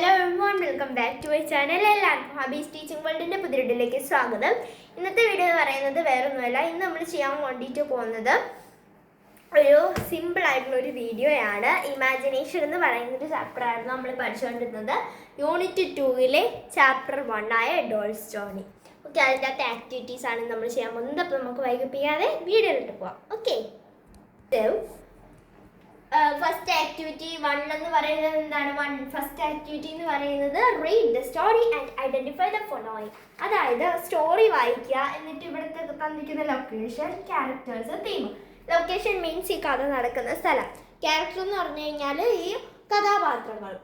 Hello everyone, welcome back to my channel. എല്ലാവർക്കും ഹബീസ് teaching വേൾഡിൻ്റെ പുതിയൊരിടിലേക്ക് സ്വാഗതം. ഇന്നത്തെ വീഡിയോ എന്ന് പറയുന്നത് വേറൊന്നുമല്ല. ഇന്ന് നമ്മൾ ചെയ്യാൻ വേണ്ടിയിട്ട് പോകുന്നത് ഒരു സിമ്പിൾ ആയിട്ടുള്ള ഒരു വീഡിയോയാണ്. ഇമാജിനേഷൻ എന്ന് പറയുന്നൊരു ചാപ്റ്ററായിരുന്നു നമ്മൾ പഠിച്ചുകൊണ്ടിരുന്നത്. യൂണിറ്റ് 2 ചാപ്റ്റർ 1 ആയ ഡോൾ സ്റ്റോറി. ഓക്കെ, അതിൻ്റെ അകത്തെ ആക്ടിവിറ്റീസാണ് നമ്മൾ ചെയ്യാൻ പോകുന്നത്. അപ്പോൾ നമുക്ക് വൈകിപ്പിക്കാതെ വീഡിയോയിലിട്ട് പോവാം. ഓക്കെ, ഫസ്റ്റ് ആക്ടിവിറ്റി 1 എന്ന് പറയുന്നത് എന്താണ്? ഫസ്റ്റ് ആക്ടിവിറ്റി എന്ന് പറയുന്നത് read the story and identify the following. അതായത് സ്റ്റോറി വായിക്കുക, എന്നിട്ട് ഇവിടുത്തെ തന്നിരിക്കുന്ന location, characters, theme. Location means ഈ കഥ നടക്കുന്ന സ്ഥലം. ക്യാരക്ടർ എന്ന് പറഞ്ഞു കഴിഞ്ഞാൽ ഈ കഥാപാത്രങ്ങൾ.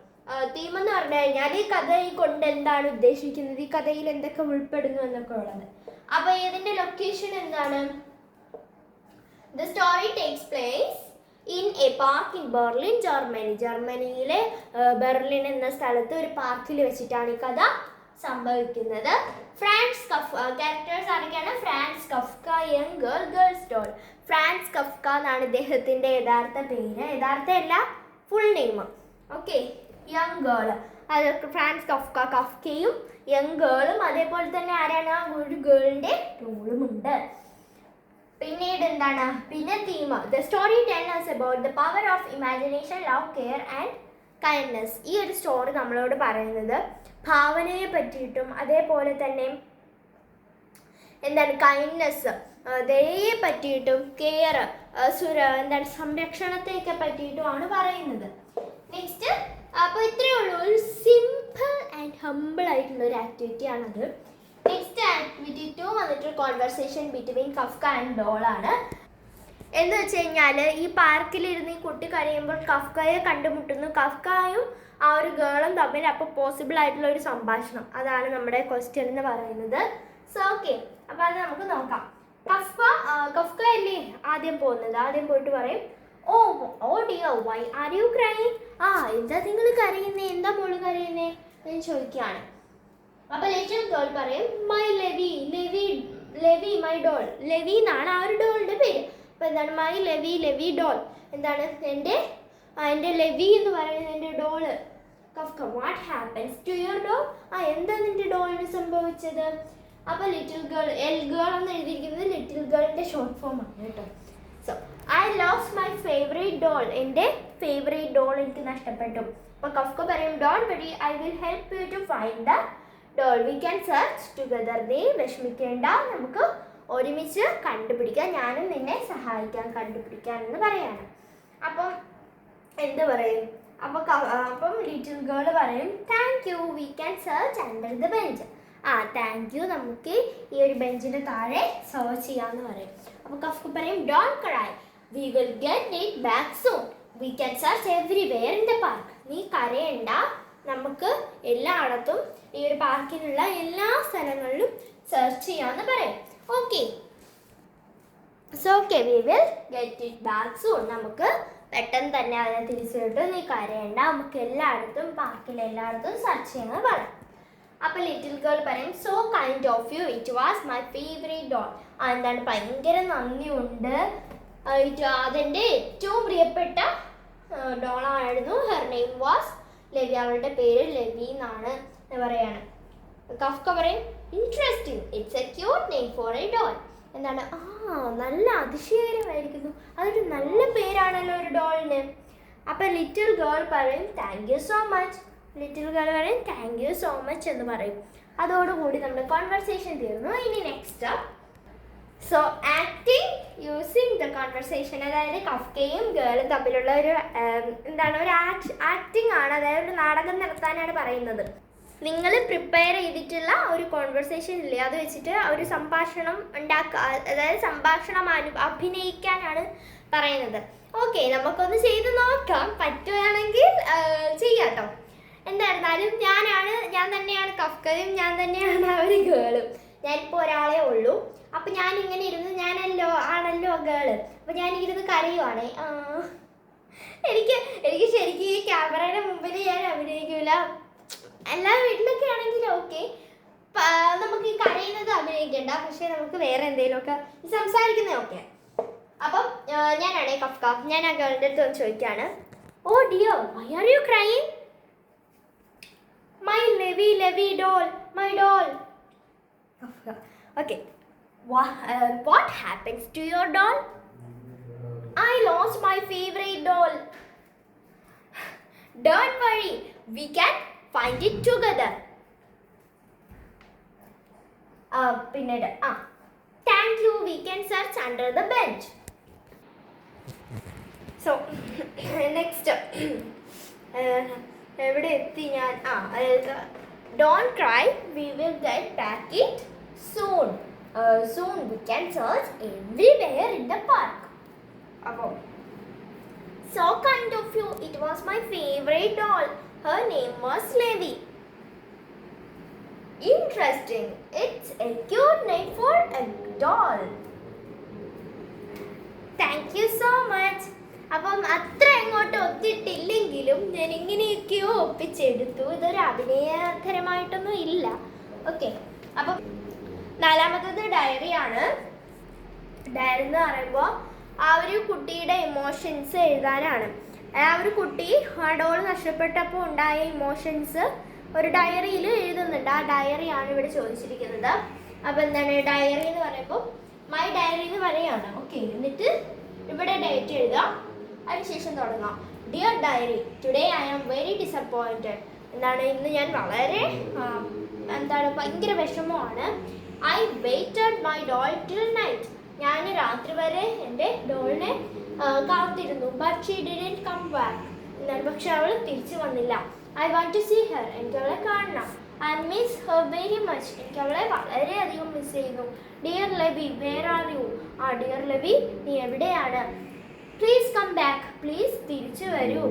തീം എന്ന് പറഞ്ഞു കഴിഞ്ഞാൽ ഈ കഥ കൊണ്ട് എന്താണ് ഉദ്ദേശിക്കുന്നത്, ഈ കഥയിൽ എന്തൊക്കെ ഉൾപ്പെടുന്നു എന്നൊക്കെ ഉള്ളത്. അപ്പോൾ ഇതിന്റെ ലൊക്കേഷൻ എന്താണ്? The story takes place in a park in Berlin, Germany. ജർമ്മനിയിലെ ബെർലിൻ എന്ന സ്ഥലത്ത് ഒരു പാർക്കിൽ വെച്ചിട്ടാണ് ഈ കഥ സംഭവിക്കുന്നത്. Franz Kafka. ക്യാരക്ടേഴ്സ് ആരൊക്കെയാണ്? Franz Kafka, young girl, girls doll. Franz Kafka എന്നാണ് ഇദ്ദേഹത്തിൻ്റെ യഥാർത്ഥ പേര്. യഥാർത്ഥ അല്ല, full name. Okay, young girl. അത് ഫ്രാൻസ് കഫ്ക, കഫ്കയും യങ് ഗേളും. അതേപോലെ തന്നെ ആരാണ്? ഒരു ഗേളിൻ്റെ റോളും ഉണ്ട്. പിന്നീട് എന്താണ്? പിന്നെ theme. The story tells about the power of imagination, love, care and kindness. ഈ ഒരു സ്റ്റോറി നമ്മളോട് പറയുന്നത് ഭാവനയെ പറ്റിയിട്ടും അതേപോലെ തന്നെ എന്താണ് കൈൻഡ്നെസ്, ദയയെ പറ്റിയിട്ടും കെയർ, എന്താണ് സംരക്ഷണത്തെയൊക്കെ പറ്റിയിട്ടുമാണ് പറയുന്നത്. നെക്സ്റ്റ്, അപ്പോൾ ഇത്രയേ ഉള്ളൂ. ഒരു സിമ്പിൾ ആൻഡ് ഹമ്പിൾ ആയിട്ടുള്ള ഒരു ആക്ടിവിറ്റി ആണത്. നെക്സ്റ്റ് ആക്ടിവിറ്റി 2 വന്നിട്ട് conversation between Kafka and doll ആണ്. എന്ന് വെച്ച് കഴിഞ്ഞാൽ ഈ പാർക്കിലിരുന്ന് ഈ കുട്ടി കഴിയുമ്പോൾ കഫ്കയെ കണ്ടുമുട്ടുന്നു. കഫ്കയും ആ ഒരു ഗേളും തമ്മിൽ അപ്പോൾ പോസിബിൾ ആയിട്ടുള്ള ഒരു സംഭാഷണം. അതാണ് നമ്മുടെ ക്വസ്റ്റ്യൻ എന്ന് പറയുന്നത്. സോ ഓക്കെ, അപ്പോൾ അത് നമുക്ക് നോക്കാം. കഫ്ക അല്ലേ ആദ്യം പോകുന്നത്. ആദ്യം പോയിട്ട് പറയും, oh dear, why are you crying? എന്താ നിങ്ങൾ കരയുന്നേ? എന്താ മോള് കരയുന്നേ എന്ന് ചോദിക്കുകയാണ്. അപ്പൊ ലിറ്റിൽ ഗേൾ പറയും, my Levy, Levy, Levy my doll. Levy എന്നാണ് ആ ഒരു ഡോളിന്റെ പേര്. അപ്പൊ എന്താണ്? My Levy, Levy doll. എന്താണ്? എൻ്റെ ലെവി എന്ന് പറയുന്നത് എൻ്റെ doll. Kafka, what happens to your doll? എന്താ നിന്റെ ഡോളിന് സംഭവിച്ചത്? അപ്പൊ ലിറ്റിൽ ഗേൾ, എൽ ഗേൾ എന്ന് എഴുതിയിരിക്കുന്നത് ലിറ്റിൽ ഗേളിന്റെ ഷോർട്ട് ഫോം ആണ് കേട്ടോ. So I lost my favourite doll. എൻ്റെ ഫേവറേറ്റ് ഡോൾ എനിക്ക് നഷ്ടപ്പെട്ടു. അപ്പൊ കഫ്ക പറയും, don't worry, I will help you to find the doll, we can search together. നീ വിഷമിക്കേണ്ട, നമുക്ക് ഒരുമിച്ച് കണ്ടുപിടിക്കാം, ഞാനും നിന്നെ സഹായിക്കാം കണ്ടുപിടിക്കാൻ എന്ന് പറയാണ്. അപ്പം എന്ത് പറയും? അപ്പം ലിറ്റിൽ ഗേൾ പറയും, thank U, V can search under the bench. Thank you, നമുക്ക് ഈ ഒരു ബെഞ്ചിൻ്റെ താഴെ സെർച്ച് ചെയ്യാമെന്ന് പറയും. അപ്പോൾ കഫ്ക പറയും, don't cry, we will get it back soon, V can search everywhere in the park. നീ കരയണ്ട, നമുക്ക് എല്ലായിടത്തും ഈ ഒരു പാർക്കിലുള്ള എല്ലാ സ്ഥലങ്ങളിലും സെർച്ച് ചെയ്യാമെന്ന് പറയും. Okay, so okay, we will get it back soon. നമുക്ക് പെട്ടെന്ന് തന്നെ അതിനെ തിരിച്ചു കിട്ടും, നീ കരയണ്ട, നമുക്ക് എല്ലായിടത്തും പാർക്കിൽ എല്ലായിടത്തും സെർച്ച് ചെയ്യാമെന്ന് പറയും. അപ്പോൾ ലിറ്റിൽ ഗേൾ പറയും, so kind of you, it was my favourite doll. എന്താണ്? ഭയങ്കര നന്ദിയുണ്ട്, അതെൻ്റെ ഏറ്റവും പ്രിയപ്പെട്ട ഡോളായിരുന്നു. ഹെർ നെയിം വാസ് ലെവി, അവളുടെ പേര് ലെവി എന്നാണ് പറയാണ്. കഫ്ക പറയും, interesting, it's a cute name for a doll. എന്താണ്? നല്ല അതിശയകരമായിരിക്കുന്നു, അതൊരു നല്ല പേരാണല്ലോ ഒരു ഡോളിന്. അപ്പം ലിറ്റിൽ ഗേൾ പറയും, thank you so much. Little girl പറയും, താങ്ക് യു സോ മച്ച് എന്ന് പറയും. അതോടുകൂടി നമ്മുടെ കോൺവെർസേഷൻ തീർന്നു. ഇനി next, so acting using the conversation. അതായത് കഫ്കയും ഗേളും തമ്മിലുള്ള ഒരു എന്താണ്, ഒരു ആക്ടിങ് ആണ്. അതായത് ഒരു നാടകം നടത്താനാണ് പറയുന്നത്. നിങ്ങൾ പ്രിപ്പയർ ചെയ്തിട്ടുള്ള ഒരു കോൺവെർസേഷൻ ഇല്ലേ, അത് വെച്ചിട്ട് ഒരു സംഭാഷണം ഉണ്ടാക്കുക, അതായത് സംഭാഷണം അഭിനയിക്കാനാണ് പറയുന്നത്. ഓക്കെ, നമുക്കൊന്ന് ചെയ്ത് നോക്കാം, പറ്റുകയാണെങ്കിൽ ചെയ്യാം കേട്ടോ. എന്തായിരുന്നാലും ഞാൻ തന്നെയാണ് കഫ്കയും ഞാൻ തന്നെയാണ് ആ ഒരു ഗേളും. ഞാനിപ്പോൾ ഒരാളെ ഉള്ളൂ. അപ്പം ഞാനിങ്ങനെ ഇരുന്ന്, ആണല്ലോ ഗേള്, അപ്പം ഞാനിരുന്ന് കരയുവാണേ. എനിക്ക് ശരിക്കും ഈ ക്യാമറയുടെ മുമ്പിൽ ഞാൻ അഭിനയിക്കില്ല. എല്ലാ വീട്ടിലൊക്കെ ആണെങ്കിലും ഓക്കെ, നമുക്ക് ഈ കരയുന്നത് അഭിനയിക്കണ്ട, പക്ഷെ നമുക്ക് വേറെ എന്തെങ്കിലുമൊക്കെ സംസാരിക്കുന്നത് ഓക്കെ. അപ്പം ഞാനാണേ കഫ്ക, ഞാൻ ആ ഗേളിൻ്റെ അടുത്ത് ചോദിക്കുകയാണ്, oh dear, why are you crying? Levy doll, my doll. Okay. What happens to your doll? I lost my favorite doll. Don't worry, we can find it together. പിന്നീട് thank you, we can search under the bench. So next എവിടെ എത്തി ഞാൻ don't cry, we will get back it soon. Soon we can search everywhere in the park. അപ്പോൾ so kind of you, it was my favorite doll. Her name was Levy. Interesting, it's a cute name for a doll. Thank you so much. അപ്പം അത്ര അങ്ങോട്ട് ഒത്തിട്ടില്ലെങ്കിലും ഞാൻ ഇങ്ങനെയൊക്കെയോ ഒപ്പിച്ചെടുത്തു. ഇതൊരു അഭിനയകരമായിട്ടൊന്നും ഇല്ല. Okay, അപ്പം നാലാമത്തത് ഡയറിയാണ്. Diary എന്ന് പറയുമ്പോൾ ആ ഒരു കുട്ടിയുടെ ഇമോഷൻസ് എഴുതാനാണ്. ആ ഒരു കുട്ടി ആ ഡോൾ നഷ്ടപ്പെട്ടപ്പോൾ ഉണ്ടായ ഇമോഷൻസ് ഒരു ഡയറിയിൽ എഴുതുന്നുണ്ട്. ആ ഡയറിയാണ് ഇവിടെ ചോദിച്ചിരിക്കുന്നത്. അപ്പോൾ എന്താണ് ഡയറി എന്ന് പറയുമ്പോൾ മൈ ഡയറി എന്ന് പറയുകയാണ്. ഓക്കെ, എന്നിട്ട് ഇവിടെ ഡേറ്റ് എഴുതാം, അതിനുശേഷം തുടങ്ങാം. Dear diary, today I am very disappointed. എന്താണ് ഇന്ന് ഞാൻ വളരെ ഭയങ്കര വിഷമമാണ്. I waited my doll till night. ഞാൻ രാത്രി വരെ എൻ്റെ ഡോളിനെ കാത്തിരുന്നു. But she didn't come back. എന്നാൽ പക്ഷെ അവൾ തിരിച്ചു വന്നില്ല. I want to see her. എനിക്ക് അവളെ കാണണം. I miss her very much. എനിക്ക് അവളെ വളരെയധികം മിസ് ചെയ്യുന്നു. Dear Levi, where are you? Dear Levi, നീ എവിടെയാണ്? Please come back. പ്ലീസ് തിരിച്ചു വരൂ.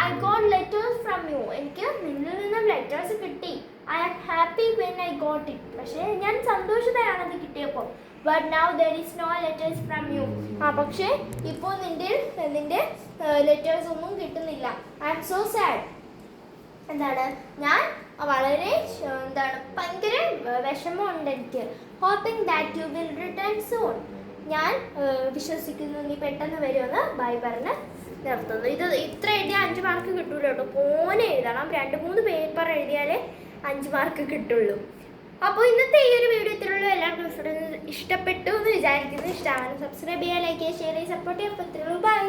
I got letters from you. എനിക്ക് നിന്നിൽ നിന്നും ലെറ്റേഴ്സ് കിട്ടി. I am happy when I got it. പക്ഷേ ഞാൻ സന്തോഷതയാണ് അത് കിട്ടിയപ്പോൾ. But now there is no letters from you. പക്ഷേ ഇപ്പോൾ നിൻ്റെ ലെറ്റേഴ്സ് ഒന്നും കിട്ടുന്നില്ല. I am so sad. എന്താണ് ഞാൻ വളരെ ഭയങ്കര വിഷമമുണ്ട് എനിക്ക്. Hoping that you will return soon. ഞാൻ വിശ്വസിക്കുന്നു നീ പെട്ടെന്ന് വരുമെന്ന് ബൈ പറഞ്ഞ് നിർത്തുന്നു. ഇത് ഇത്ര എഴുതിയാൽ 5 മാർക്ക് കിട്ടൂല കേട്ടോ. പോനെ എഴുതണം. 2-3 പേപ്പർ എഴുതിയാലേ 5 മാർക്ക് കിട്ടുള്ളൂ. അപ്പോൾ ഇന്നത്തെ ഈ ഒരു വീഡിയോ ഇത്രയുള്ളൂ. എല്ലാവർക്കും ഇഷ്ടപ്പെട്ടു എന്ന് വിചാരിക്കുന്നു. ഇഷ്ടമാണ് സബ്സ്ക്രൈബ് ചെയ്യുക, ലൈക്ക് ചെയ്യുക, ഷെയർ ചെയ്യുക, സപ്പോർട്ട് ചെയ്യുക. അപ്പോൾ ഇത്രയുള്ളൂ. ബൈ.